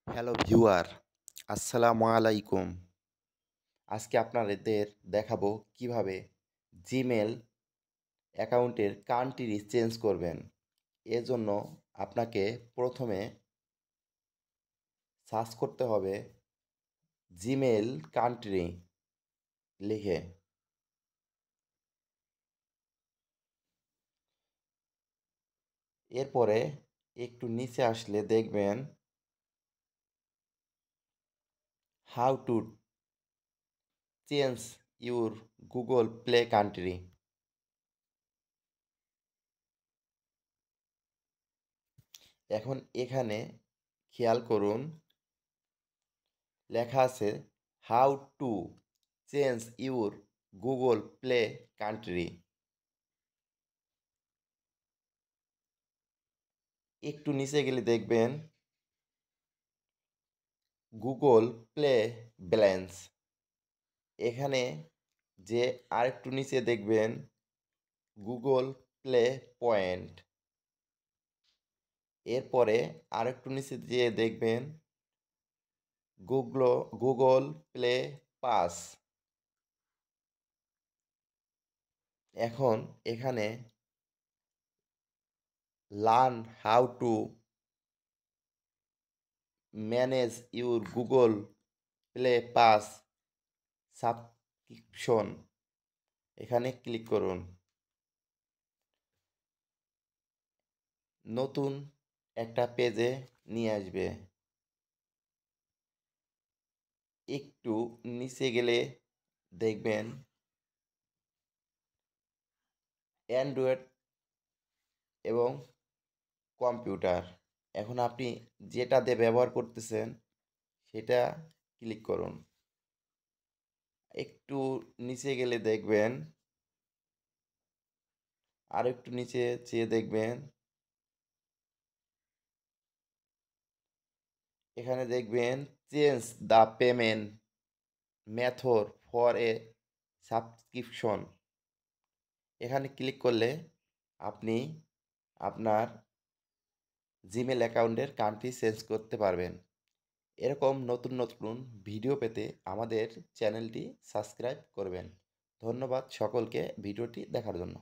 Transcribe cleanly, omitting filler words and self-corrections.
Hello viewer, আসসালামু আলাইকুম। আজকে আপনাদের দেখাবো কিভাবে জিমেল অ্যাকাউন্টের কান্ট্রি চেঞ্জ করবেন। এজন্য আপনাকে প্রথমে সার্চ করতে হবে জিমেল কান্ট্রি লিখে। এরপরে একটু নিচে আসলে দেখবেন how to change your Google play country. এখন এখানে খেয়াল করুন লেখা আছে how to change your Google play country. একটু নিচে গেলে দেখবেন গুগল প্লে ব্যালেন্স। এখানে যে আরেকটু নিচে দেখবেন গুগল প্লে পয়েন্ট। এরপরে আরেকটু নিচে যেয়ে দেখবেন গুগল প্লে পাস। এখন এখানে learn how to manage your Google play pass subscription এখানে ক্লিক করুন। নতুন একটা পেজে নিয়ে আসবে। একটু নিচে গেলে দেখবেন অ্যান্ড্রয়েড এবং কম্পিউটার। এখন আপনি যেটা দিয়ে ব্যবহার করতেছেন সেটা ক্লিক করুন। একটু নিচে গেলে দেখবেন আর একটু নিচে চেয়ে দেখবেন এখানে দেখবেন change the payment method for a subscription. এখানে ক্লিক করলে আপনি আপনার জিমেল অ্যাকাউন্টের কান্ট্রি চেঞ্জ করতে পারবেন। এরকম নতুন নতুন ভিডিও পেতে আমাদের চ্যানেলটি সাবস্ক্রাইব করবেন। ধন্যবাদ সকলকে ভিডিওটি দেখার জন্য।